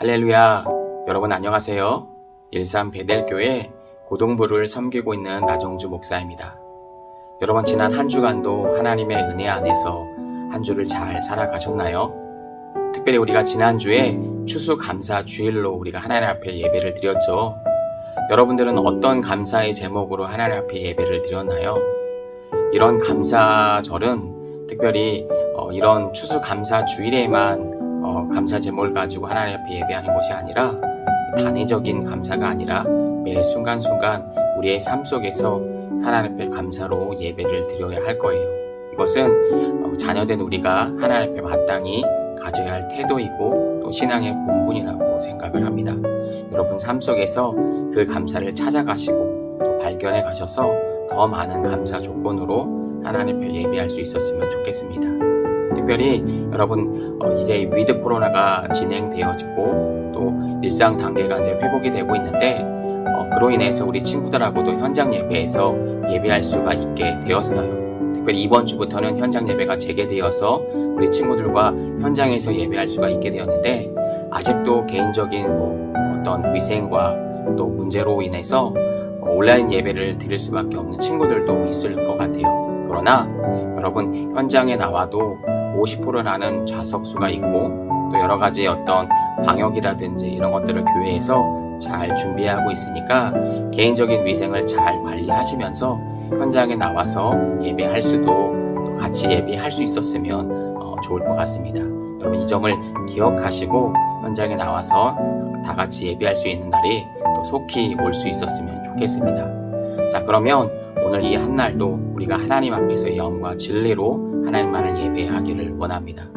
할렐루야! 여러분 안녕하세요. 일산 베델교회 고동부를 섬기고 있는 나정주 목사입니다. 여러분 지난 한 주간도 하나님의 은혜 안에서 한 주를 잘 살아가셨나요? 특별히 우리가 지난주에 추수감사 주일로 우리가 하나님 앞에 예배를 드렸죠. 여러분들은 어떤 감사의 제목으로 하나님 앞에 예배를 드렸나요? 이런 감사절은 특별히 이런 추수감사 주일에만 감사 제목을 가지고 하나님 앞에 예배하는 것이 아니라 단회적인 감사가 아니라 매 순간순간 우리의 삶 속에서 하나님 앞에 감사로 예배를 드려야 할 거예요. 이것은 자녀된 우리가 하나님 앞에 마땅히 가져야 할 태도이고 또 신앙의 본분이라고 생각을 합니다. 여러분 삶 속에서 그 감사를 찾아가시고 또 발견해 가셔서 더 많은 감사 조건으로 하나님 앞에 예배할 수 있었으면 좋겠습니다. 특별히 여러분 이제 위드 코로나가 진행되어지고 또 일상 단계가 이제 회복이 되고 있는데 그로 인해서 우리 친구들하고도 현장 예배에서 예배할 수가 있게 되었어요. 특별히 이번 주부터는 현장 예배가 재개되어서 우리 친구들과 현장에서 예배할 수가 있게 되었는데 아직도 개인적인 어떤 위생과 또 문제로 인해서 온라인 예배를 드릴 수밖에 없는 친구들도 있을 것 같아요. 그러나 여러분 현장에 나와도 50%라는 좌석수가 있고 또 여러 가지 어떤 방역이라든지 이런 것들을 교회에서 잘 준비하고 있으니까 개인적인 위생을 잘 관리하시면서 현장에 나와서 예배할 수도 또 같이 예배할 수 있었으면 좋을 것 같습니다. 여러분 이 점을 기억하시고 현장에 나와서 다 같이 예배할 수 있는 날이 또 속히 올 수 있었으면 좋겠습니다. 자, 그러면 오늘 이 한날도 우리가 하나님 앞에서 영과 진리로 하나님만을 예배하기를 원합니다.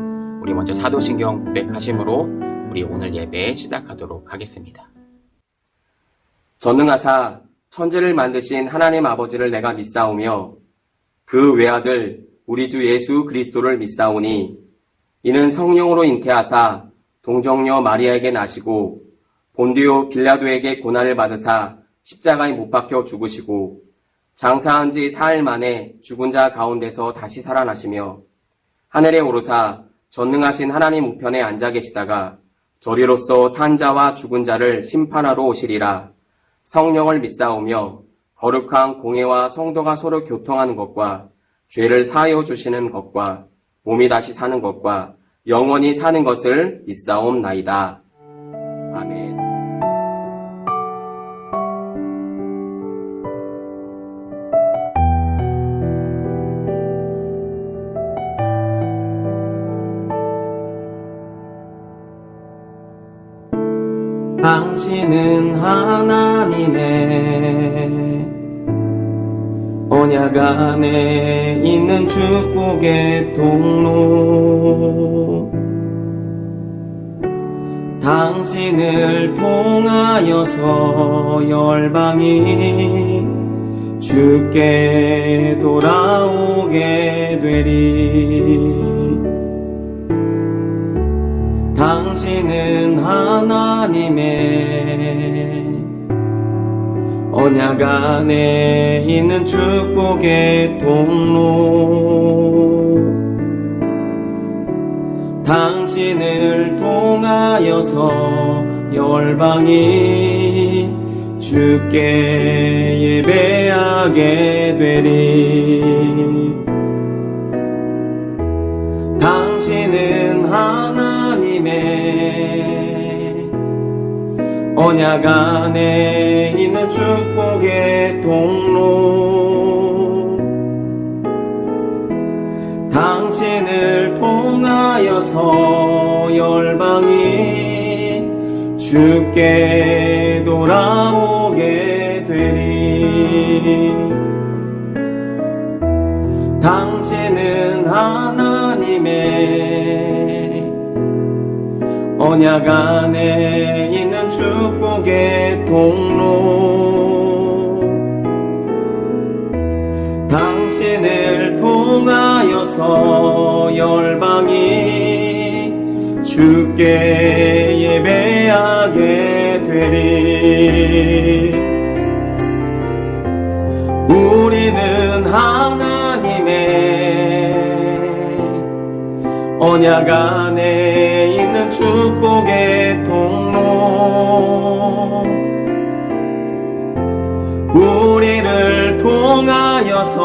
우리 먼저 사도신경 고백하심으로 우리 오늘 예배 시작하도록 하겠습니다. 전능하사 천지를 만드신 하나님 아버지를 내가 믿사오며 그 외아들 우리 주 예수 그리스도를 믿사오니 이는 성령으로 잉태하사 동정녀 마리아에게 나시고 본디오 빌라도에게 고난을 받으사 십자가에 못 박혀 죽으시고 장사한 지 4일 만에 죽은 자 가운데서 다시 살아나시며 하늘에 오르사 전능하신 하나님 우편에 앉아 계시다가 저리로서 산 자와 죽은 자를 심판하러 오시리라. 성령을 믿사오며 거룩한 공회와 성도가 서로 교통하는 것과 죄를 사하여 주시는 것과 몸이 다시 사는 것과 영원히 사는 것을 믿사옵나이다. 아멘. 당신은 하나님의 언약 안에 있는 축복의 통로 당신을 통하여서 열방이 주께 돌아오게 되리. 당신은 하나님의 언약 안에 있는 축복의 통로 당신을 통하여서 열방이 주께 예배하게 되리. 당신은 하나님의 언약 안에 있는 축복의 통로 당신을 통하여서 열방이 주께 돌아오게 되리. 당신은 하나님의 언약 안에 있는 축복의 통로 당신을 통하여서 열방이 주께 예배하게 되리. 우리는 하나님의 언약 안에 있는 축복의 통로 우리를 통하여서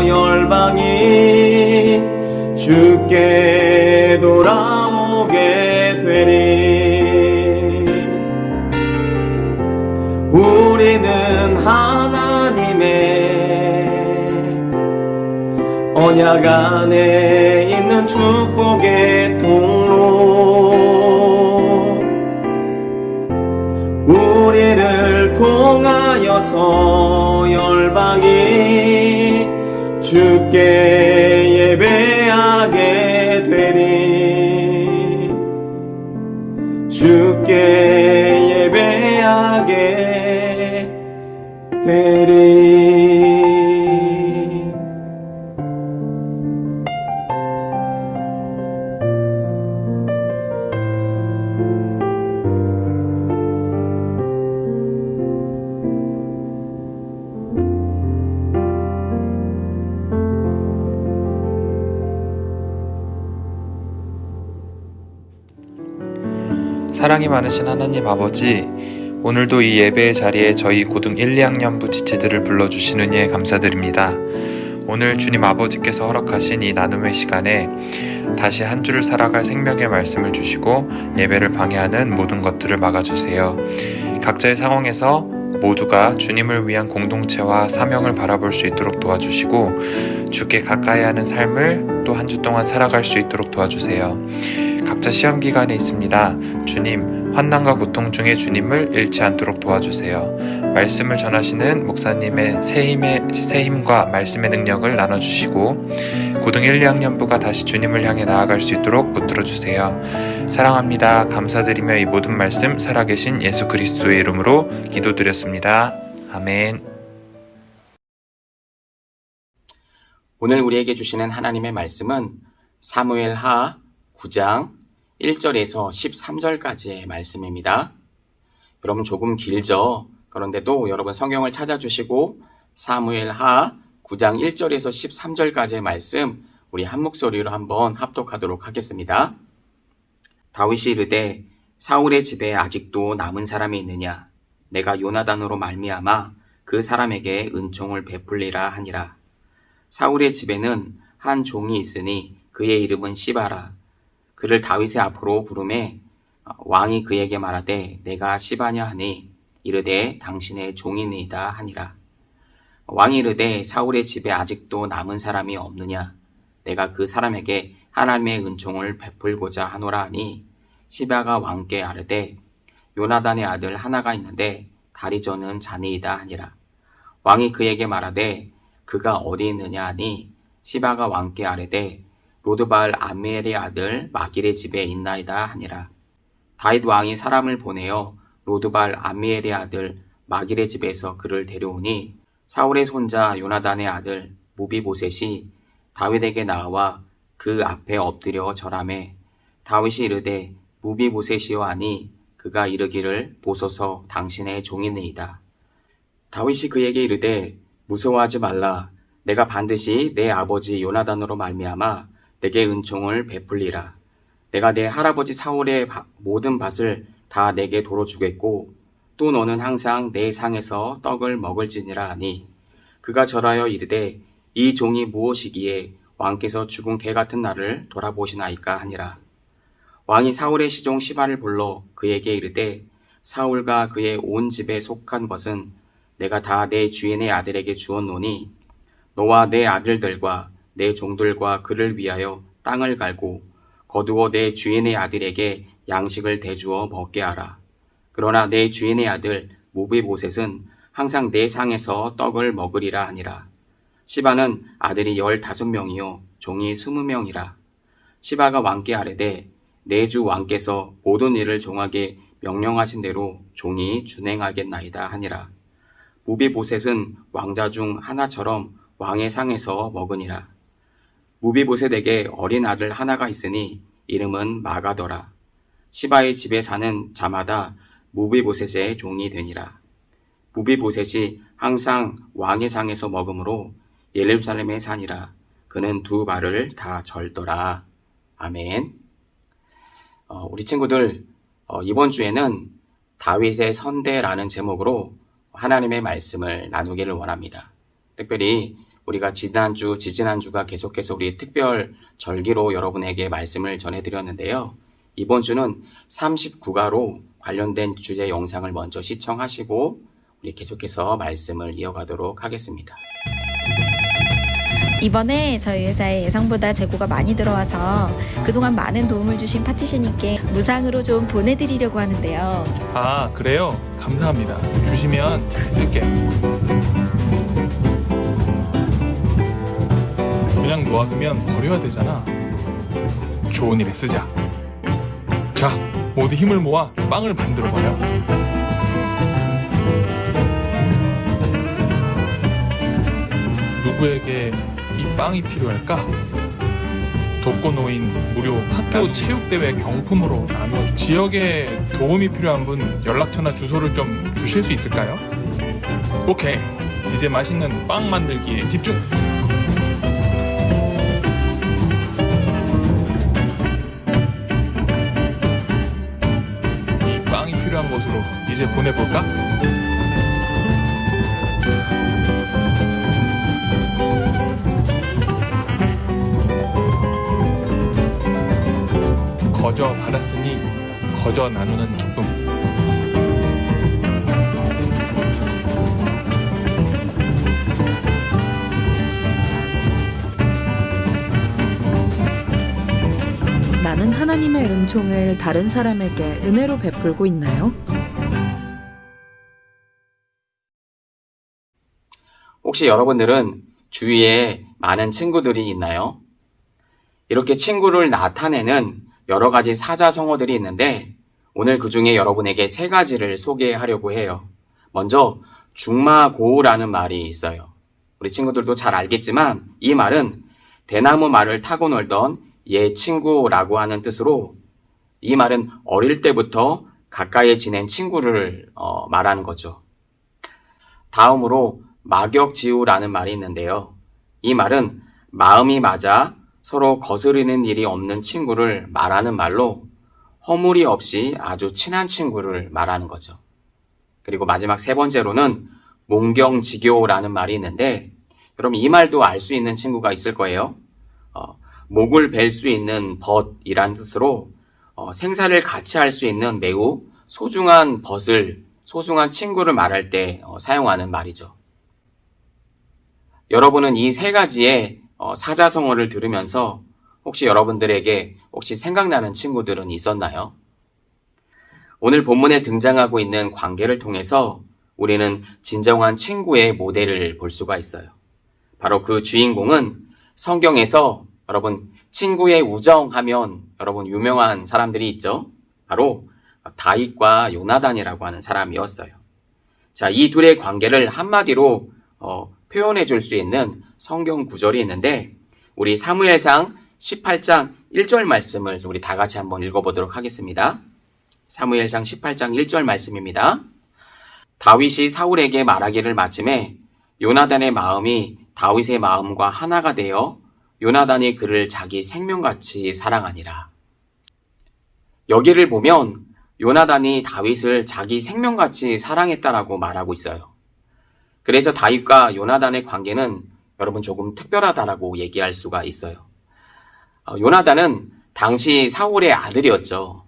열방이 주께 돌아오게 되리. 우리는 하나님의 언약 안에 있는 축복의 통로. 우리를 통하여서 열방이 주께 예배하게 되리. 주께 예배하게 되리. 사랑이 많으신 하나님 아버지, 오늘도 이 예배의 자리에 저희 고등 1, 2학년부 지체들을 불러주신 은혜에 감사드립니다. 오늘 주님 아버지께서 허락하신 이 나눔의 시간에 다시 한 주를 살아갈 생명의 말씀을 주시고 예배를 방해하는 모든 것들을 막아주세요. 각자의 상황에서 모두가 주님을 위한 공동체와 사명을 바라볼 수 있도록 도와주시고 주께 가까이 하는 삶을 또 한 주 동안 살아갈 수 있도록 도와주세요. 각자 시험 기간에 있습니다. 주님, 환난과 고통 중에 주님을 잃지 않도록 도와주세요. 말씀을 전하시는 목사님의 새 힘과 말씀의 능력을 나눠주시고 고등 1, 2학년부가 다시 주님을 향해 나아갈 수 있도록 붙들어주세요. 사랑합니다. 감사드리며 이 모든 말씀 살아계신 예수 그리스도의 이름으로 기도드렸습니다. 아멘. 오늘 우리에게 주시는 하나님의 말씀은 사무엘하 9장 1절에서 13절까지의 말씀입니다. 여러분 조금 길죠? 그런데도 여러분 성경을 찾아주시고 사무엘하 9장 1절에서 13절까지의 말씀 우리 한 목소리로 한번 합독하도록 하겠습니다. 다윗이 이르되 사울의 집에 아직도 남은 사람이 있느냐? 내가 요나단으로 말미암아 그 사람에게 은총을 베풀리라 하니라. 사울의 집에는 한 종이 있으니 그의 이름은 시바라. 그를 다윗의 앞으로 부르매 왕이 그에게 말하되 내가 시바냐 하니 이르되 당신의 종이니이다 하니라. 왕이 이르되 사울의 집에 아직도 남은 사람이 없느냐? 내가 그 사람에게 하나님의 은총을 베풀고자 하노라 하니 시바가 왕께 아뢰되 요나단의 아들 하나가 있는데 다리 저는 자니이다 하니라. 왕이 그에게 말하되 그가 어디 있느냐 하니 시바가 왕께 아뢰되 로드발 암미엘의 아들 마길의 집에 있나이다 하니라. 다윗 왕이 사람을 보내어 로드발 암미엘의 아들 마길의 집에서 그를 데려오니 사울의 손자 요나단의 아들 무비보셋이 다윗에게 나와 그 앞에 엎드려 절하매 다윗이 이르되 무비보셋이요 하니 그가 이르기를 보소서 당신의 종이니이다. 다윗이 그에게 이르되 무서워하지 말라. 내가 반드시 내 아버지 요나단으로 말미암아 내게 은총을 베풀리라. 내가 내 할아버지 사울의 모든 밭을 다 내게 도로 주겠고 또 너는 항상 내 상에서 떡을 먹을지니라 하니 그가 절하여 이르되 이 종이 무엇이기에 왕께서 죽은 개 같은 나를 돌아보시나이까 하니라. 왕이 사울의 시종 시바를 불러 그에게 이르되 사울과 그의 온 집에 속한 것은 내가 다 내 주인의 아들에게 주었노니 너와 내 아들들과 내 종들과 그를 위하여 땅을 갈고 거두어 내 주인의 아들에게 양식을 대주어 먹게 하라. 그러나 내 주인의 아들 무비보셋은 항상 내 상에서 떡을 먹으리라 하니라. 시바는 아들이 15명이요 종이 20명이라. 시바가 왕께 아뢰되 내 주 왕께서 모든 일을 종에게 명령하신 대로 종이 준행하겠나이다 하니라. 무비보셋은 왕자 중 하나처럼 왕의 상에서 먹으니라. 무비보셋에게 어린 아들 하나가 있으니 이름은 마가더라. 시바의 집에 사는 자마다 무비보셋의 종이 되니라. 무비보셋이 항상 왕의 상에서 먹으므로 예루살렘에 사니라. 그는 두 발을 다 절더라. 아멘. 우리 친구들, 이번 주에는 다윗의 선대라는 제목으로 하나님의 말씀을 나누기를 원합니다. 특별히 우리가 지난주, 지지난주가 계속해서 우리 특별 절기로 여러분에게 말씀을 전해드렸는데요. 이번 주는 39가로 관련된 주제 영상을 먼저 시청하시고 우리 계속해서 말씀을 이어가도록 하겠습니다. 이번에 저희 회사에 예상보다 재고가 많이 들어와서 그동안 많은 도움을 주신 파티션님께 무상으로 좀 보내드리려고 하는데요. 아, 그래요? 감사합니다. 주시면 잘 쓸게요. 그냥 놓아두면 버려야 되잖아. 좋은 일에 쓰자. 자, 모두 힘을 모아 빵을 만들어봐요. 누구에게 이 빵이 필요할까? 독거노인 무료 학교 체육대회 경품으로 나누어 지역에 도움이 필요한 분 연락처나 주소를 좀 주실 수 있을까요? 오케이, 이제 맛있는 빵 만들기에 집중! 이 빵이 필요한 곳으로 이제 보내볼까? 거저 받았으니 거저 나누는 기쁨. 나는 하나님의 은총을 다른 사람에게 은혜로 베풀고 있나요? 혹시 여러분들은 주위에 많은 친구들이 있나요? 이렇게 친구를 나타내는 여러 가지 사자성어들이 있는데 오늘 그 중에 여러분에게 3가지를 소개하려고 해요. 먼저 중마고우라는 말이 있어요. 우리 친구들도 잘 알겠지만 이 말은 대나무 말을 타고 놀던 옛 친구라고 하는 뜻으로 이 말은 어릴 때부터 가까이 지낸 친구를 말하는 거죠. 다음으로 막역지우라는 말이 있는데요. 이 말은 마음이 맞아 서로 거스르는 일이 없는 친구를 말하는 말로 허물이 없이 아주 친한 친구를 말하는 거죠. 그리고 마지막 3번째로는 몽경지교라는 말이 있는데 여러분 이 말도 알 수 있는 친구가 있을 거예요. 목을 벨 수 있는 벗이란 뜻으로 생사를 같이 할 수 있는 매우 소중한 벗을, 소중한 친구를 말할 때 사용하는 말이죠. 여러분은 이 3가지의 사자성어를 들으면서 혹시 여러분들에게 혹시 생각나는 친구들은 있었나요? 오늘 본문에 등장하고 있는 관계를 통해서 우리는 진정한 친구의 모델을 볼 수가 있어요. 바로 그 주인공은 성경에서 여러분 친구의 우정하면 여러분 유명한 사람들이 있죠. 바로 다윗과 요나단이라고 하는 사람이었어요. 자, 이 둘의 관계를 한마디로 표현해 줄 수 있는 성경 구절이 있는데 우리 사무엘상 18장 1절 말씀을 우리 다 같이 한번 읽어보도록 하겠습니다. 사무엘상 18장 1절 말씀입니다. 다윗이 사울에게 말하기를 마침에 요나단의 마음이 다윗의 마음과 하나가 되어 요나단이 그를 자기 생명같이 사랑하니라. 여기를 보면 요나단이 다윗을 자기 생명같이 사랑했다라고 말하고 있어요. 그래서 다윗과 요나단의 관계는 여러분 조금 특별하다라고 얘기할 수가 있어요. 요나단은 당시 사울의 아들이었죠.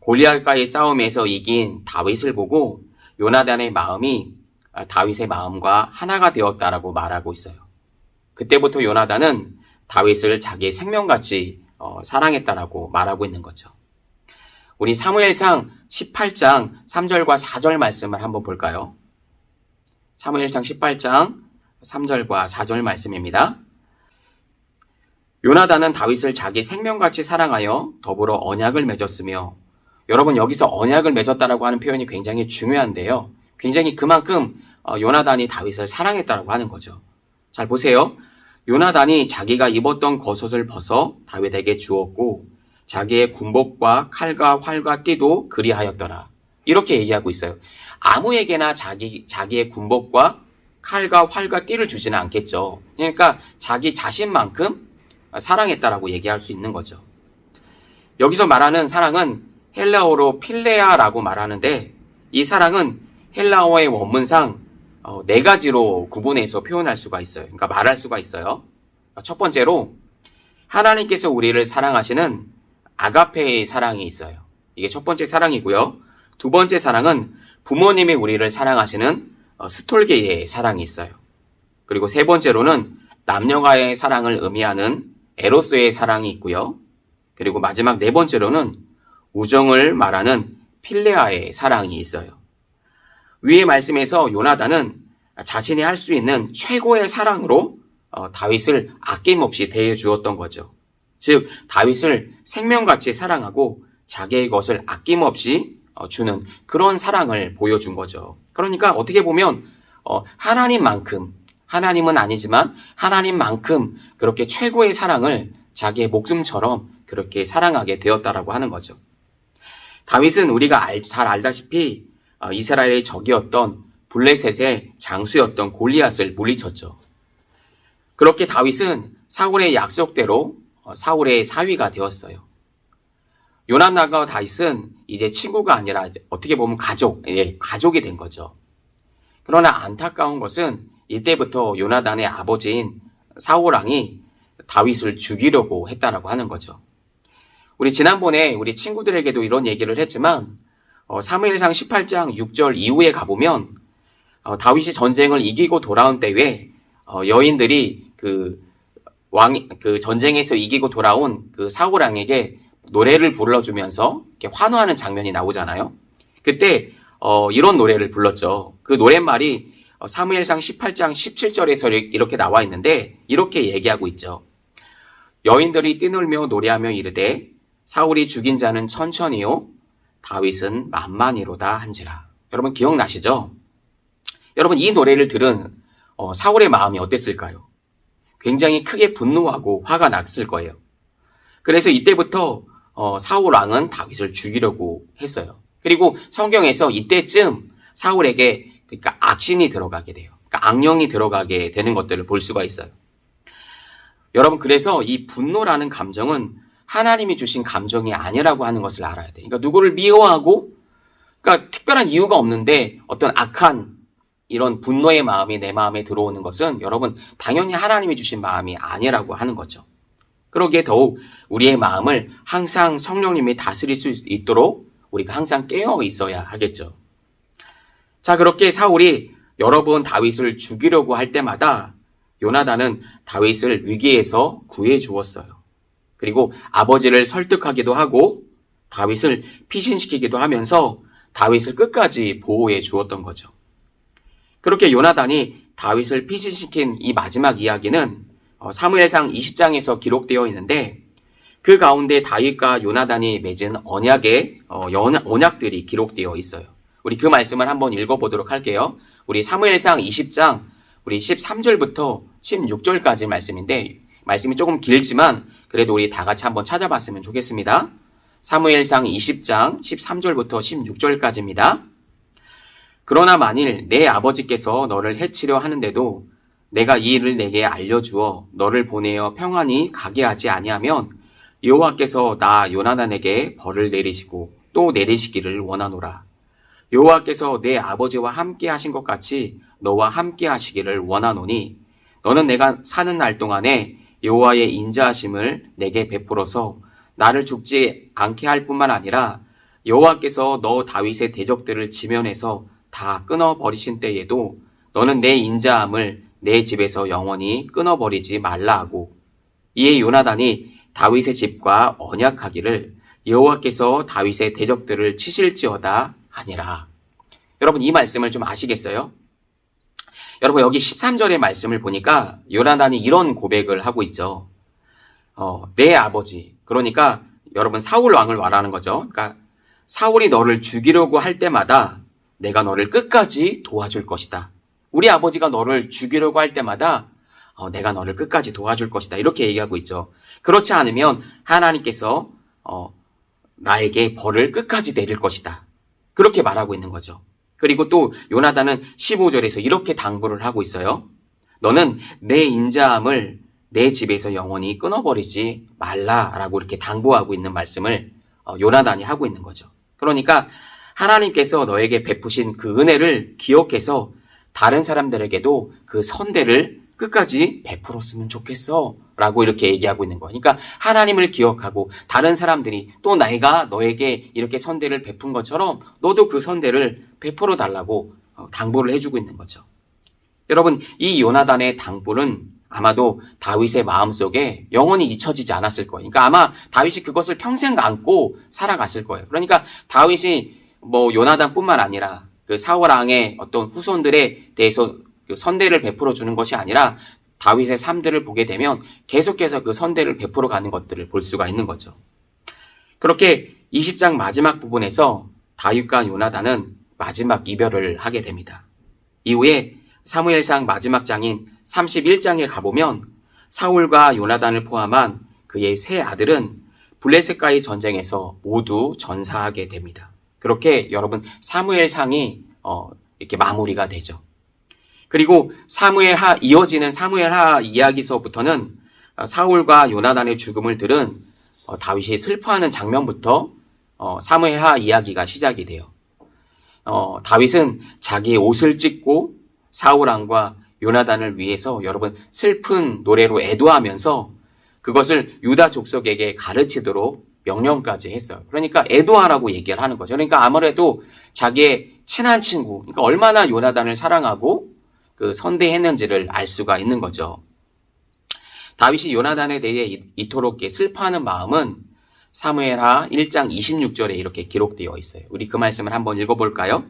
골리앗과의 싸움에서 이긴 다윗을 보고 요나단의 마음이 다윗의 마음과 하나가 되었다라고 말하고 있어요. 그때부터 요나단은 다윗을 자기의 생명같이 사랑했다라고 말하고 있는 거죠. 우리 사무엘상 18장 3절과 4절 말씀을 한번 볼까요? 사무엘상 18장 3절과 4절 말씀입니다. 요나단은 다윗을 자기 생명같이 사랑하여 더불어 언약을 맺었으며, 여러분 여기서 언약을 맺었다라고 하는 표현이 굉장히 중요한데요. 굉장히 그만큼 요나단이 다윗을 사랑했다라고 하는 거죠. 잘 보세요. 요나단이 자기가 입었던 겉옷을 벗어 다윗에게 주었고 자기의 군복과 칼과 활과 띠도 그리하였더라. 이렇게 얘기하고 있어요. 아무에게나 자기의 군복과 칼과 활과 띠를 주지는 않겠죠. 그러니까 자기 자신만큼 사랑했다라고 얘기할 수 있는 거죠. 여기서 말하는 사랑은 헬라어로 필레아라고 말하는데 이 사랑은 헬라어의 원문상 네 가지로 구분해서 표현할 수가 있어요. 그러니까 말할 수가 있어요. 첫 번째로 하나님께서 우리를 사랑하시는 아가페의 사랑이 있어요. 이게 첫 번째 사랑이고요. 두 번째 사랑은 부모님이 우리를 사랑하시는 스톨게의 사랑이 있어요. 그리고 세 번째로는 남녀와의 사랑을 의미하는 에로스의 사랑이 있고요. 그리고 마지막 네 번째로는 우정을 말하는 필레아의 사랑이 있어요. 위의 말씀에서 요나단은 자신이 할 수 있는 최고의 사랑으로 다윗을 아낌없이 대해 주었던 거죠. 즉 다윗을 생명같이 사랑하고 자기의 것을 아낌없이 주는 그런 사랑을 보여준 거죠. 그러니까 어떻게 보면 하나님은 아니지만 하나님만큼 그렇게 최고의 사랑을 자기의 목숨처럼 그렇게 사랑하게 되었다라고 하는 거죠. 다윗은 우리가 잘 알다시피 이스라엘의 적이었던 블레셋의 장수였던 골리앗을 물리쳤죠. 그렇게 다윗은 사울의 약속대로 사울의 사위가 되었어요. 요나단과 다윗은 이제 친구가 아니라 어떻게 보면 가족이 된 거죠. 그러나 안타까운 것은 이때부터 요나단의 아버지인 사울왕이 다윗을 죽이려고 했다라고 하는 거죠. 우리 지난번에 우리 친구들에게도 이런 얘기를 했지만 사무엘상 18장 6절 이후에 가보면 다윗이 전쟁을 이기고 돌아온 때에 여인들이 그 전쟁에서 이기고 돌아온 그 사울왕에게 노래를 불러주면서 이렇게 환호하는 장면이 나오잖아요. 그때 이런 노래를 불렀죠. 그 노랫말이 사무엘상 18장 17절에서 이렇게 나와 있는데 이렇게 얘기하고 있죠. 여인들이 뛰놀며 노래하며 이르되 사울이 죽인 자는 천천히요 다윗은 만만히로다 한지라. 여러분 기억나시죠? 여러분 이 노래를 들은 사울의 마음이 어땠을까요? 굉장히 크게 분노하고 화가 났을 거예요. 그래서 이때부터 사울 왕은 다윗을 죽이려고 했어요. 그리고 성경에서 이때쯤 사울에게 그러니까 악신이 들어가게 돼요. 그러니까 악령이 들어가게 되는 것들을 볼 수가 있어요. 여러분 그래서 이 분노라는 감정은 하나님이 주신 감정이 아니라고 하는 것을 알아야 돼요. 그러니까 누구를 미워하고 그러니까 특별한 이유가 없는데 어떤 악한 이런 분노의 마음이 내 마음에 들어오는 것은 여러분 당연히 하나님이 주신 마음이 아니라고 하는 거죠. 그러기에 더욱 우리의 마음을 항상 성령님이 다스릴 수 있도록 우리가 항상 깨어 있어야 하겠죠. 자, 그렇게 사울이 여러 번 다윗을 죽이려고 할 때마다 요나단은 다윗을 위기에서 구해 주었어요. 그리고 아버지를 설득하기도 하고 다윗을 피신시키기도 하면서 다윗을 끝까지 보호해 주었던 거죠. 그렇게 요나단이 다윗을 피신시킨 이 마지막 이야기는 사무엘상 20장에서 기록되어 있는데 그 가운데 다윗과 요나단이 맺은 언약들이 기록되어 있어요. 우리 그 말씀을 한번 읽어보도록 할게요. 우리 사무엘상 20장 우리 13절부터 16절까지 말씀인데 말씀이 조금 길지만 그래도 우리 다 같이 한번 찾아봤으면 좋겠습니다. 사무엘상 20장 13절부터 16절까지입니다. 그러나 만일 내 아버지께서 너를 해치려 하는데도 내가 이 일을 내게 알려주어 너를 보내어 평안히 가게 하지 아니하면 여호와께서 나 요나단에게 벌을 내리시고 또 내리시기를 원하노라. 여호와께서 내 아버지와 함께 하신 것 같이 너와 함께 하시기를 원하노니 너는 내가 사는 날 동안에 여호와의 인자하심을 내게 베풀어서 나를 죽지 않게 할 뿐만 아니라 여호와께서 너 다윗의 대적들을 지면에서 다 끊어버리신 때에도 너는 내 인자함을 내 집에서 영원히 끊어버리지 말라 하고 이에 요나단이 다윗의 집과 언약하기를 여호와께서 다윗의 대적들을 치실지어다 하니라. 여러분 이 말씀을 좀 아시겠어요? 여러분 여기 13절의 말씀을 보니까 요나단이 이런 고백을 하고 있죠. 내 아버지 그러니까 여러분 사울 왕을 말하는 거죠. 그러니까 사울이 너를 죽이려고 할 때마다 내가 너를 끝까지 도와줄 것이다. 우리 아버지가 너를 죽이려고 할 때마다 내가 너를 끝까지 도와줄 것이다. 이렇게 얘기하고 있죠. 그렇지 않으면 하나님께서 나에게 벌을 끝까지 내릴 것이다. 그렇게 말하고 있는 거죠. 그리고 또 요나단은 15절에서 이렇게 당부를 하고 있어요. 너는 내 인자함을 내 집에서 영원히 끊어버리지 말라라고 이렇게 당부하고 있는 말씀을 요나단이 하고 있는 거죠. 그러니까 하나님께서 너에게 베푸신 그 은혜를 기억해서 다른 사람들에게도 그 선대를 끝까지 베풀었으면 좋겠어 라고 이렇게 얘기하고 있는 거예요. 그러니까 하나님을 기억하고 다른 사람들이 또 내가 너에게 이렇게 선대를 베푼 것처럼 너도 그 선대를 베풀어 달라고 당부를 해주고 있는 거죠. 여러분, 이 요나단의 당부는 아마도 다윗의 마음속에 영원히 잊혀지지 않았을 거예요. 그러니까 아마 다윗이 그것을 평생 안고 살아갔을 거예요. 그러니까 다윗이 요나단뿐만 아니라 그 사울 왕의 어떤 후손들에 대해서 그 선대를 베풀어 주는 것이 아니라 다윗의 삶들을 보게 되면 계속해서 그 선대를 베풀어 가는 것들을 볼 수가 있는 거죠. 그렇게 20장 마지막 부분에서 다윗과 요나단은 마지막 이별을 하게 됩니다. 이후에 사무엘상 마지막 장인 31장에 가보면 사울과 요나단을 포함한 그의 세 아들은 블레셋과의 전쟁에서 모두 전사하게 됩니다. 그렇게 여러분 사무엘상이 이렇게 마무리가 되죠. 그리고 이어지는 사무엘하 이야기서부터는 사울과 요나단의 죽음을 들은 다윗이 슬퍼하는 장면부터 사무엘하 이야기가 시작이 돼요. 다윗은 자기의 옷을 찢고 사울 왕과 요나단을 위해서 여러분 슬픈 노래로 애도하면서 그것을 유다 족속에게 가르치도록 명령까지 했어요. 그러니까 애도하라고 얘기를 하는 거죠. 그러니까 아무래도 자기의 친한 친구, 그러니까 얼마나 요나단을 사랑하고 그 선대했는지를 알 수가 있는 거죠. 다윗이 요나단에 대해 이토록 슬퍼하는 마음은 사무엘하 1장 26절에 이렇게 기록되어 있어요. 우리 그 말씀을 한번 읽어볼까요?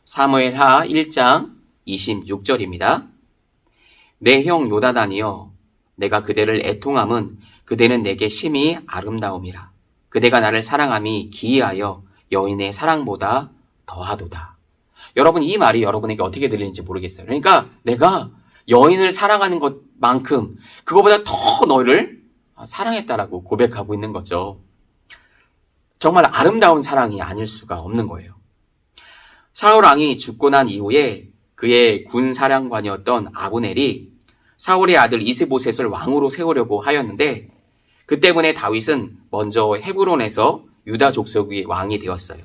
사무엘하 1장 26절입니다. 내 형 요나단이여, 내가 그대를 애통함은 그대는 내게 심히 아름다움이라. 그대가 나를 사랑함이 기이하여 여인의 사랑보다 더하도다. 여러분, 이 말이 여러분에게 어떻게 들리는지 모르겠어요. 그러니까 내가 여인을 사랑하는 것만큼 그거보다 더 너를 사랑했다라고 고백하고 있는 거죠. 정말 아름다운 사랑이 아닐 수가 없는 거예요. 사울 왕이 죽고 난 이후에 그의 군 사령관이었던 아브넬이 사울의 아들 이스보셋을 왕으로 세우려고 하였는데 그 때문에 다윗은 먼저 헤브론에서 유다 족속의 왕이 되었어요.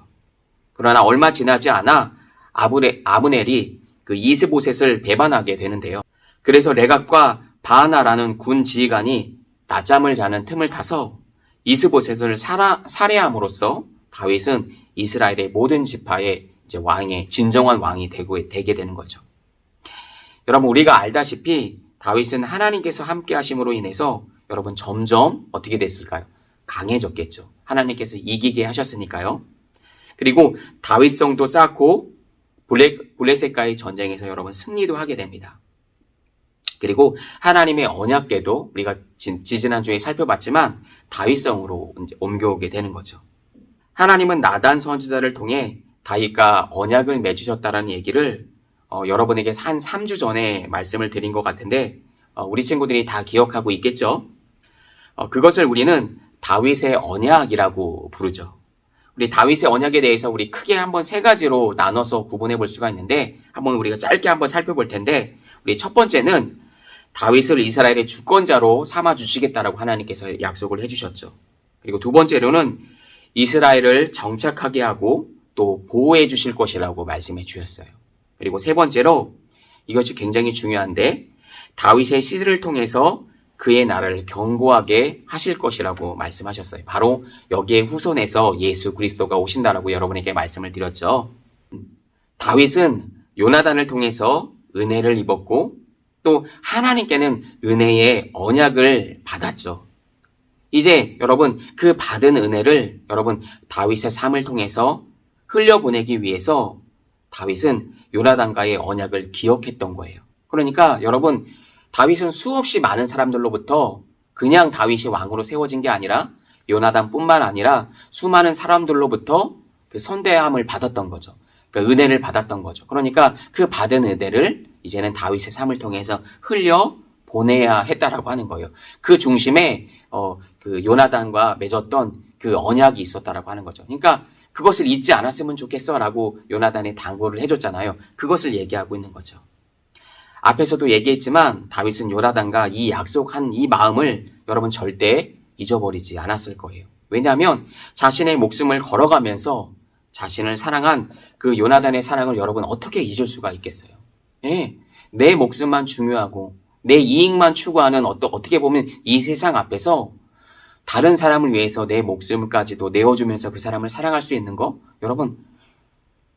그러나 얼마 지나지 않아 아브넬이 그 이스보셋을 배반하게 되는데요. 그래서 레갑과 바하나라는 군 지휘관이 낮잠을 자는 틈을 타서 이스보셋을 살해함으로써 다윗은 이스라엘의 모든 지파의 이제 진정한 왕이 되게 되는 거죠. 여러분, 우리가 알다시피 다윗은 하나님께서 함께 하심으로 인해서 여러분 점점 어떻게 됐을까요? 강해졌겠죠. 하나님께서 이기게 하셨으니까요. 그리고 다윗성도 쌓고 블레셋과의 전쟁에서 여러분 승리도 하게 됩니다. 그리고 하나님의 언약궤도 우리가 지지난주에 살펴봤지만 다윗성으로 이제 옮겨오게 되는 거죠. 하나님은 나단 선지자를 통해 다윗과 언약을 맺으셨다라는 얘기를 여러분에게 한 3주 전에 말씀을 드린 것 같은데 우리 친구들이 다 기억하고 있겠죠? 그것을 우리는 다윗의 언약이라고 부르죠. 우리 다윗의 언약에 대해서 우리 크게 한번 세 가지로 나눠서 구분해 볼 수가 있는데 한번 우리가 짧게 한번 살펴볼 텐데 우리 첫 번째는 다윗을 이스라엘의 주권자로 삼아 주시겠다라고 하나님께서 약속을 해주셨죠. 그리고 두 번째로는 이스라엘을 정착하게 하고 또 보호해 주실 것이라고 말씀해 주셨어요. 그리고 세 번째로 이것이 굉장히 중요한데 다윗의 씨를 통해서 그의 나라를 견고하게 하실 것이라고 말씀하셨어요. 바로 여기에 후손에서 예수 그리스도가 오신다라고 여러분에게 말씀을 드렸죠. 다윗은 요나단을 통해서 은혜를 입었고 또 하나님께는 은혜의 언약을 받았죠. 이제 여러분 그 받은 은혜를 여러분 다윗의 삶을 통해서 흘려보내기 위해서 다윗은 요나단과의 언약을 기억했던 거예요. 그러니까 여러분 다윗은 수없이 많은 사람들로부터 그냥 다윗이 왕으로 세워진 게 아니라 요나단뿐만 아니라 수많은 사람들로부터 그 선대함을 받았던 거죠. 그러니까 은혜를 받았던 거죠. 그러니까 그 받은 은혜를 이제는 다윗의 삶을 통해서 흘려 보내야 했다라고 하는 거예요. 그 중심에 그 요나단과 맺었던 그 언약이 있었다라고 하는 거죠. 그러니까 그것을 잊지 않았으면 좋겠어라고 요나단이 당부를 해줬잖아요. 그것을 얘기하고 있는 거죠. 앞에서도 얘기했지만 다윗은 요나단과 이 약속한 이 마음을 여러분 절대 잊어버리지 않았을 거예요. 왜냐하면 자신의 목숨을 걸어가면서 자신을 사랑한 그 요나단의 사랑을 여러분 어떻게 잊을 수가 있겠어요? 예, 내 목숨만 중요하고 내 이익만 추구하는 어떻게 보면 이 세상 앞에서 다른 사람을 위해서 내 목숨까지도 내어주면서 그 사람을 사랑할 수 있는 거, 여러분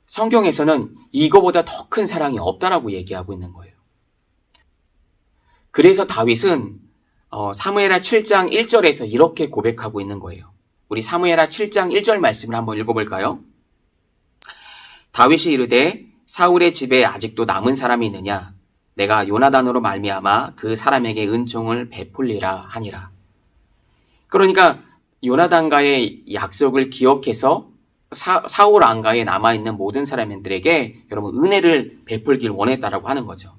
성경에서는 이거보다 더 큰 사랑이 없다라고 얘기하고 있는 거예요. 그래서 다윗은 사무엘하 7장 1절에서 이렇게 고백하고 있는 거예요. 우리 사무엘하 7장 1절 말씀을 한번 읽어볼까요? 다윗이 이르되 사울의 집에 아직도 남은 사람이 있느냐? 내가 요나단으로 말미암아 그 사람에게 은총을 베풀리라 하니라. 그러니까 요나단과의 약속을 기억해서 사울 안가에 남아있는 모든 사람들에게 여러분 은혜를 베풀길 원했다라고 하는 거죠.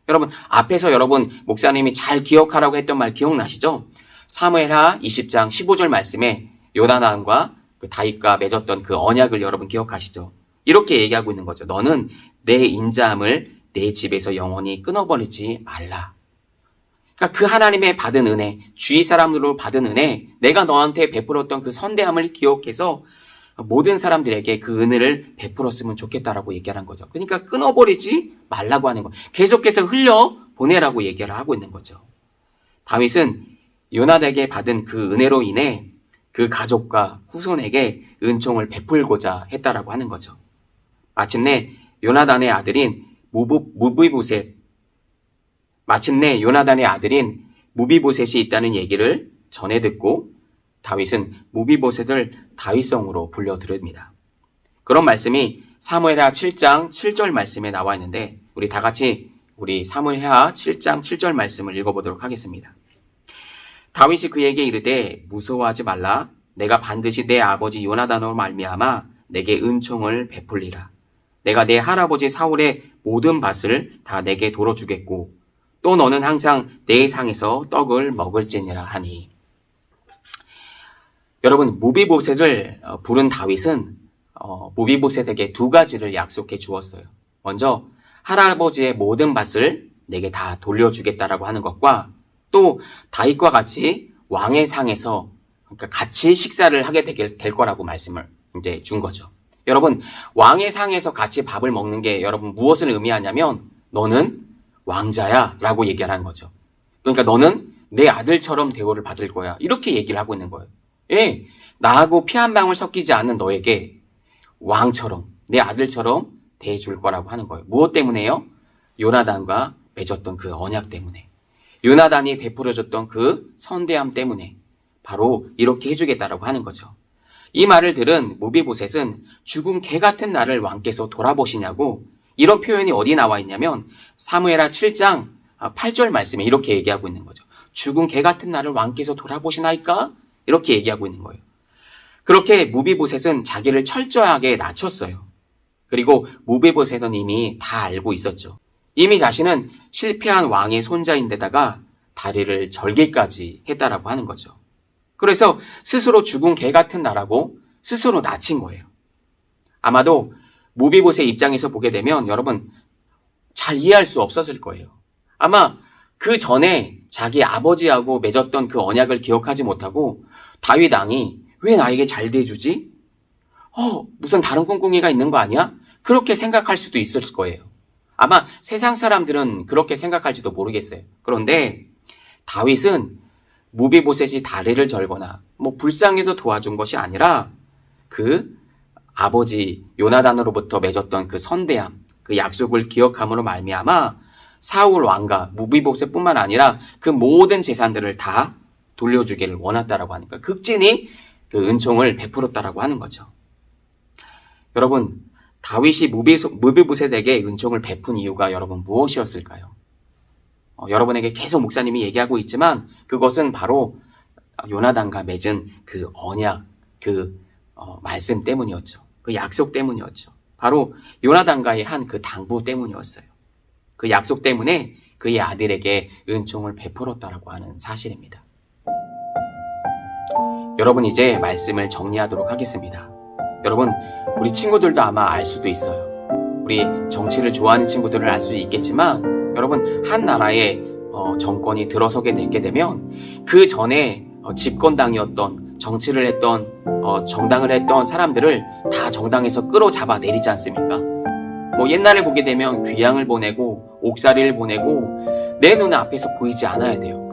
여러분 앞에서 여러분 목사님이 잘 기억하라고 했던 말 기억나시죠? 사무엘하 20장 15절 말씀에 요나단과 그 다윗과 맺었던 그 언약을 여러분 기억하시죠? 이렇게 얘기하고 있는 거죠. 너는 내 인자함을 내 집에서 영원히 끊어버리지 말라. 그러니까 그 하나님의 받은 은혜, 주위 사람으로 받은 은혜, 내가 너한테 베풀었던 그 선대함을 기억해서 모든 사람들에게 그 은혜를 베풀었으면 좋겠다라고 얘기하는 거죠. 그러니까 끊어버리지 말라고 하는 거예요. 계속해서 흘려보내라고 얘기를 하고 있는 거죠. 다윗은 요나단에게 받은 그 은혜로 인해 그 가족과 후손에게 은총을 베풀고자 했다라고 하는 거죠. 마침내 요나단의 아들인 무비보셋이 있다는 얘기를 전해 듣고 다윗은 무비보셋을 다윗성으로 불려 들읍니다. 그런 말씀이 사무엘하 7장 7절 말씀에 나와 있는데 우리 다 같이 우리 사무엘하 7장 7절 말씀을 읽어보도록 하겠습니다. 다윗이 그에게 이르되 무서워하지 말라. 내가 반드시 내 아버지 요나단으로 말미암아 내게 은총을 베풀리라. 내가 내 할아버지 사울의 모든 밭을 다 내게 돌어주겠고 또 너는 항상 내 상에서 떡을 먹을지니라 하니. 여러분 무비보셋을 부른 다윗은 무비보셋에게 두 가지를 약속해 주었어요. 먼저 할아버지의 모든 밭을 내게 다 돌려주겠다라고 하는 것과 또 다윗과 같이 왕의 상에서 그러니까 같이 식사를 하게 될 거라고 말씀을 이제 준 거죠. 여러분 왕의 상에서 같이 밥을 먹는 게 여러분 무엇을 의미하냐면 너는 왕자야 라고 얘기를 한 거죠. 그러니까 너는 내 아들처럼 대우를 받을 거야 이렇게 얘기를 하고 있는 거예요. 예, 나하고 피 한 방울 섞이지 않는 너에게 왕처럼 내 아들처럼 대해줄 거라고 하는 거예요. 무엇 때문에요? 요나단과 맺었던 그 언약 때문에, 요나단이 베풀어줬던 그 선대함 때문에 바로 이렇게 해주겠다라고 하는 거죠. 이 말을 들은 무비보셋은 죽은 개 같은 나를 왕께서 돌아보시냐고, 이런 표현이 어디 나와 있냐면 사무엘하 7장 8절 말씀에 이렇게 얘기하고 있는 거죠. 죽은 개 같은 나를 왕께서 돌아보시나이까? 이렇게 얘기하고 있는 거예요. 그렇게 무비보셋은 자기를 철저하게 낮췄어요. 그리고 무비보셋은 이미 다 알고 있었죠. 이미 자신은 실패한 왕의 손자인데다가 다리를 절개까지 했다라고 하는 거죠. 그래서 스스로 죽은 개 같은 나라고 스스로 낮힌 거예요. 아마도 무비보셋 입장에서 보게 되면 여러분 잘 이해할 수 없었을 거예요. 아마 그 전에 자기 아버지하고 맺었던 그 언약을 기억하지 못하고 다윗 왕이 왜 나에게 잘 대해주지? 무슨 다른 꿍꿍이가 있는 거 아니야? 그렇게 생각할 수도 있을 거예요. 아마 세상 사람들은 그렇게 생각할지도 모르겠어요. 그런데 다윗은 무비보셋이 다리를 절거나 불쌍해서 도와준 것이 아니라 그 아버지 요나단으로부터 맺었던 그 선대함, 그 약속을 기억함으로 말미암아 사울 왕과 무비보셋뿐만 아니라 그 모든 재산들을 다 돌려주기를 원했다라고 하니까 극진히 그 은총을 베풀었다라고 하는 거죠. 여러분, 다윗이 무비보셋에게 은총을 베푼 이유가 여러분 무엇이었을까요? 여러분에게 계속 목사님이 얘기하고 있지만 그것은 바로 요나단과 맺은 그 언약, 그 말씀 때문이었죠. 그 약속 때문이었죠. 바로 요나단과의 한 그 당부 때문이었어요. 그 약속 때문에 그의 아들에게 은총을 베풀었다라고 하는 사실입니다. 여러분 이제 말씀을 정리하도록 하겠습니다. 여러분 우리 친구들도 아마 알 수도 있어요. 우리 정치를 좋아하는 친구들은 알 수 있겠지만 여러분 한 나라의 정권이 들어서게 되게 되면 그 전에 집권당이었던 정치를 했던 정당을 했던 사람들을 다 정당에서 끌어잡아 내리지 않습니까? 뭐 옛날에 보게 되면 귀양을 보내고 옥살이를 보내고 내 눈 앞에서 보이지 않아야 돼요.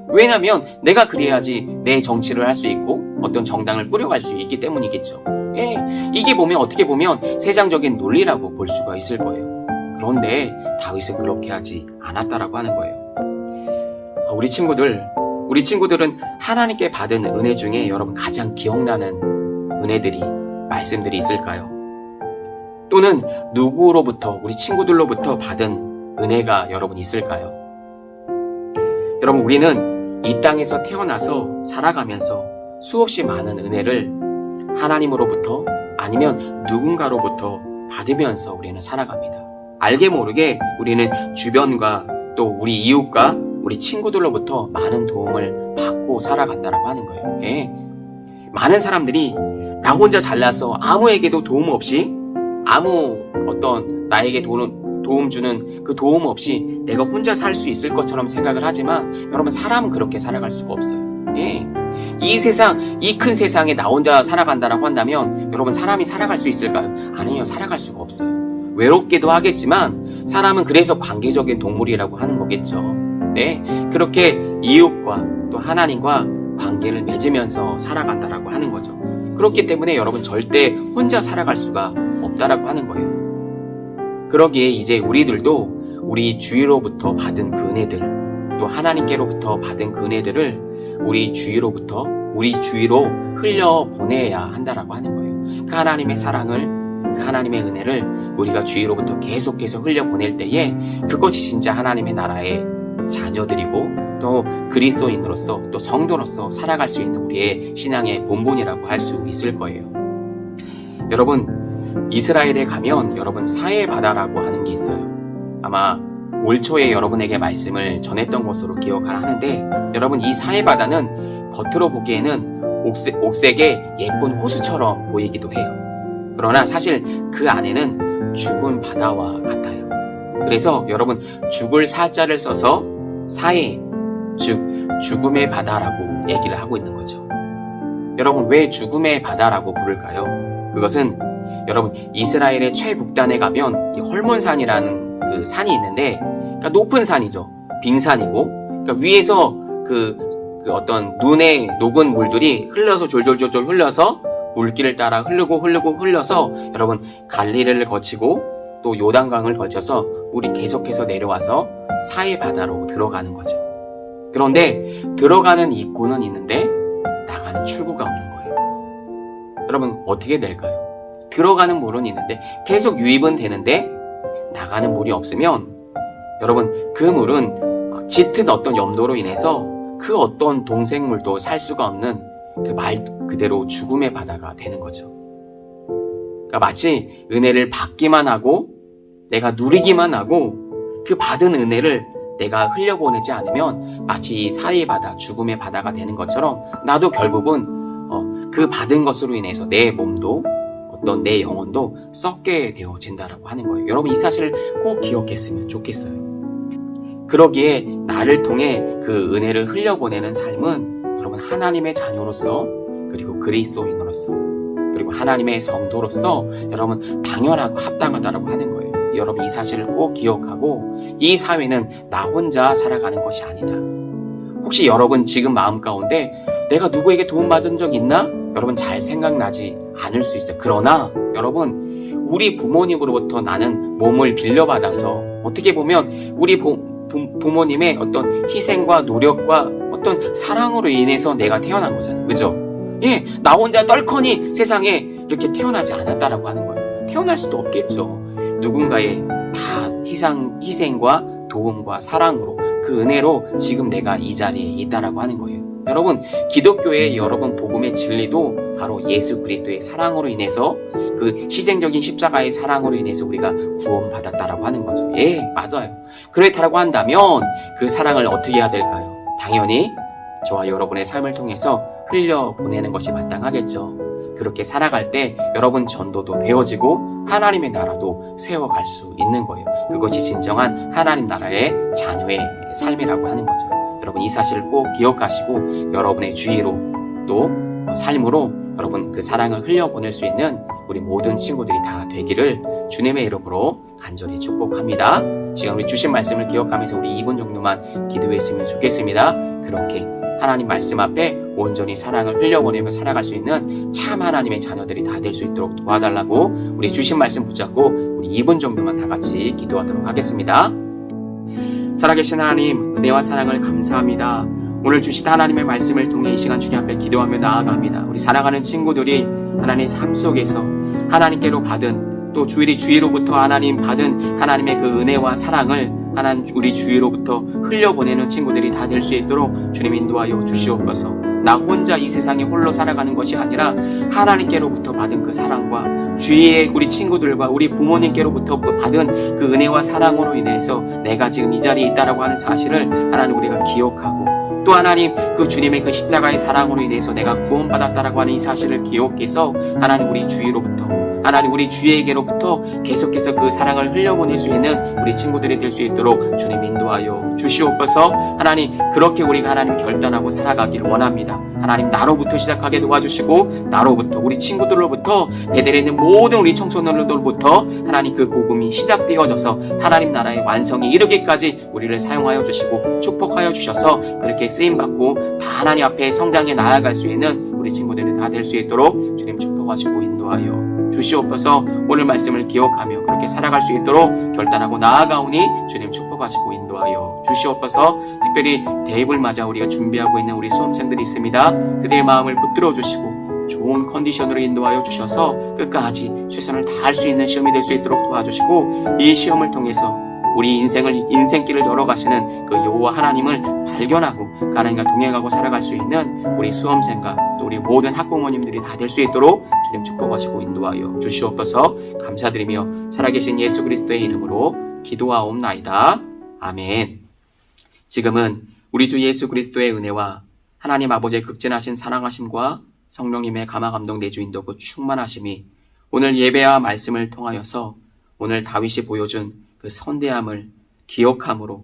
왜냐면 내가 그래야지 내 정치를 할 수 있고 어떤 정당을 꾸려갈 수 있기 때문이겠죠. 예, 이게 보면 어떻게 보면 세상적인 논리라고 볼 수가 있을 거예요. 그런데 다윗은 그렇게 하지 않았다라고 하는 거예요. 우리 친구들은 하나님께 받은 은혜 중에 여러분 가장 기억나는 은혜들이 말씀들이 있을까요? 또는 누구로부터 우리 친구들로부터 받은 은혜가 여러분 있을까요? 여러분 우리는 이 땅에서 태어나서 살아가면서 수없이 많은 은혜를 하나님으로부터 아니면 누군가로부터 받으면서 우리는 살아갑니다. 알게 모르게 우리는 주변과 또 우리 이웃과 우리 친구들로부터 많은 도움을 받고 살아간다라고 하는 거예요. 예. 많은 사람들이 나 혼자 잘나서 아무에게도 도움 없이 아무 어떤 나에게 도움 주는 그 도움 없이 내가 혼자 살 수 있을 것처럼 생각을 하지만 여러분 사람은 그렇게 살아갈 수가 없어요. 예. 이 큰 세상에 나 혼자 살아간다라고 한다면 여러분 사람이 살아갈 수 있을까요? 아니요, 살아갈 수가 없어요. 외롭기도 하겠지만 사람은 그래서 관계적인 동물이라고 하는 거겠죠. 네, 그렇게 이웃과 또 하나님과 관계를 맺으면서 살아간다라고 하는 거죠. 그렇기 때문에 여러분 절대 혼자 살아갈 수가 없다라고 하는 거예요. 그러기에 이제 우리들도 우리 주위로부터 받은 그 은혜들, 또 하나님께로부터 받은 그 은혜들을 우리 주위로 흘려보내야 한다라고 하는 거예요. 그 하나님의 사랑을, 그 하나님의 은혜를 우리가 주위로부터 계속해서 흘려보낼 때에 그것이 진짜 하나님의 나라의 자녀들이고 또 그리스도인으로서 또 성도로서 살아갈 수 있는 우리의 신앙의 본분이라고 할 수 있을 거예요. 여러분, 이스라엘에 가면 여러분 사해 바다라고 하는 게 있어요. 아마 올 초에 여러분에게 말씀을 전했던 것으로 기억을 하는데 여러분 이 사해 바다는 겉으로 보기에는 옥색의 예쁜 호수처럼 보이기도 해요. 그러나 사실 그 안에는 죽은 바다와 같아요. 그래서 여러분 죽을 사자를 써서 사해, 즉 죽음의 바다라고 얘기를 하고 있는 거죠. 여러분 왜 죽음의 바다라고 부를까요? 그것은 여러분 이스라엘의 최북단에 가면 이 헐몬산이라는 그 산이 있는데 그러니까 높은 산이죠. 빙산이고 그러니까 위에서 그 어떤 눈에 녹은 물들이 흘러서 졸졸졸 흘러서 물길을 따라 흘러서 여러분 갈릴리를 거치고 또 요단강을 거쳐서 물이 계속해서 내려와서 사해 바다로 들어가는 거죠. 그런데 들어가는 입구는 있는데 나가는 출구가 없는 거예요. 여러분 어떻게 될까요? 들어가는 물은 있는데 계속 유입은 되는데 나가는 물이 없으면 여러분 그 물은 짙은 어떤 염도로 인해서 그 어떤 동생물도 살 수가 없는 그 말 그대로 죽음의 바다가 되는 거죠. 그러니까 마치 은혜를 받기만 하고 내가 누리기만 하고 그 받은 은혜를 내가 흘려보내지 않으면 마치 이 사해 바다, 죽음의 바다가 되는 것처럼 나도 결국은 그 받은 것으로 인해서 내 몸도 어떤 내 영혼도 썩게 되어진다라고 하는 거예요. 여러분 이 사실을 꼭 기억했으면 좋겠어요. 그러기에 나를 통해 그 은혜를 흘려보내는 삶은 여러분 하나님의 자녀로서 그리고 그리스도인으로서 그리고 하나님의 성도로서 여러분 당연하고 합당하다라고 하는 거예요. 여러분 이 사실을 꼭 기억하고 이 사회는 나 혼자 살아가는 것이 아니다. 혹시 여러분 지금 마음 가운데 내가 누구에게 도움받은 적 있나? 여러분 잘 생각나지 않을 수 있어요. 그러나 여러분 우리 부모님으로부터 나는 몸을 빌려받아서 어떻게 보면 우리 부모님의 어떤 희생과 노력과 어떤 사랑으로 인해서 내가 태어난 거잖아요. 그죠? 예, 나 혼자 떨커니 세상에 이렇게 태어나지 않았다라고 하는 거예요. 태어날 수도 없겠죠. 누군가의 다 희생과 도움과 사랑으로 그 은혜로 지금 내가 이 자리에 있다라고 하는 거예요. 여러분 기독교의 여러분 복음의 진리도 바로 예수 그리스도의 사랑으로 인해서 그 희생적인 십자가의 사랑으로 인해서 우리가 구원받았다라고 하는 거죠. 예, 맞아요. 그렇다라고 한다면 그 사랑을 어떻게 해야 될까요? 당연히 저와 여러분의 삶을 통해서 흘려보내는 것이 마땅하겠죠. 그렇게 살아갈 때 여러분 전도도 되어지고 하나님의 나라도 세워갈 수 있는 거예요. 그것이 진정한 하나님 나라의 자녀의 삶이라고 하는 거죠. 여러분 이 사실을 꼭 기억하시고 여러분의 주의로 또 삶으로 여러분 그 사랑을 흘려보낼 수 있는 우리 모든 친구들이 다 되기를 주님의 이름으로 간절히 축복합니다. 시간 우리 주신 말씀을 기억하면서 우리 2분 정도만 기도했으면 좋겠습니다. 그렇게 하나님 말씀 앞에 온전히 사랑을 흘려보내며 살아갈 수 있는 참 하나님의 자녀들이 다 될 수 있도록 도와달라고 우리 주신 말씀 붙잡고 우리 2분 정도만 다 같이 기도하도록 하겠습니다. 살아계신 하나님, 은혜와 사랑을 감사합니다. 오늘 주신 하나님의 말씀을 통해 이 시간 주님 앞에 기도하며 나아갑니다. 우리 사랑하는 친구들이 하나님 삶 속에서 하나님께로 받은, 또 주위로부터 하나님 받은 하나님의 그 은혜와 사랑을 하나님 우리 주위로부터 흘려보내는 친구들이 다 될 수 있도록 주님 인도하여 주시옵소서. 나 혼자 이 세상에 홀로 살아가는 것이 아니라 하나님께로부터 받은 그 사랑과 주위의 우리 친구들과 우리 부모님께로부터 받은 그 은혜와 사랑으로 인해서 내가 지금 이 자리에 있다라고 하는 사실을 하나님 우리가 기억하고, 또 하나님 그 주님의 그 십자가의 사랑으로 인해서 내가 구원받았다라고 하는 이 사실을 기억해서 하나님 우리 주위로부터, 하나님 우리 주위에게로부터 계속해서 그 사랑을 흘려보낼 수 있는 우리 친구들이 될 수 있도록 주님 인도하여 주시옵소서. 하나님 그렇게 우리가 하나님 결단하고 살아가기를 원합니다. 하나님 나로부터 시작하게 도와주시고, 나로부터 우리 친구들로부터 베델에 있는 모든 우리 청소년들로부터 하나님 그 복음이 시작되어져서 하나님 나라의 완성에 이르기까지 우리를 사용하여 주시고 축복하여 주셔서 그렇게 쓰임받고 다 하나님 앞에 성장해 나아갈 수 있는 우리 친구들이 다 될 수 있도록 주님 축복하시고 인도하여 주시옵소서. 오늘 말씀을 기억하며 그렇게 살아갈 수 있도록 결단하고 나아가오니 주님 축복하시고 인도하여 주시옵소서. 특별히 대입을 맞아 우리가 준비하고 있는 우리 수험생들이 있습니다. 그들의 마음을 붙들어 주시고 좋은 컨디션으로 인도하여 주셔서 끝까지 최선을 다할 수 있는 시험이 될 수 있도록 도와주시고, 이 시험을 통해서 우리 인생길을 열어가시는 그 여호와 하나님을 발견하고 그 하나님과 동행하고 살아갈 수 있는 우리 수험생과 또 우리 모든 학부모님들이 다 될 수 있도록 주님 축복하시고 인도하여 주시옵소서. 감사드리며 살아계신 예수 그리스도의 이름으로 기도하옵나이다. 아멘. 지금은 우리 주 예수 그리스도의 은혜와 하나님 아버지의 극진하신 사랑하심과 성령님의 감화 감동 내주 인도 그 충만하심이 오늘 예배와 말씀을 통하여서 오늘 다윗이 보여준 그 선대함을 기억함으로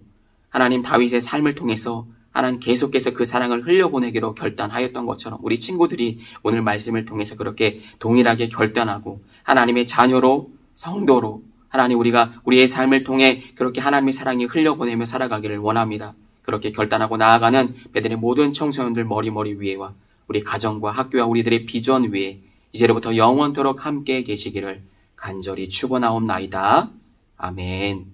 하나님 다윗의 삶을 통해서 하나님 계속해서 그 사랑을 흘려보내기로 결단하였던 것처럼 우리 친구들이 오늘 말씀을 통해서 그렇게 동일하게 결단하고 하나님의 자녀로, 성도로 하나님 우리가 우리의 삶을 통해 그렇게 하나님의 사랑이 흘려보내며 살아가기를 원합니다. 그렇게 결단하고 나아가는 베델의 모든 청소년들 머리 위에와 우리 가정과 학교와 우리들의 비전 위에 이제로부터 영원토록 함께 계시기를 간절히 축원하옵나이다. 아멘.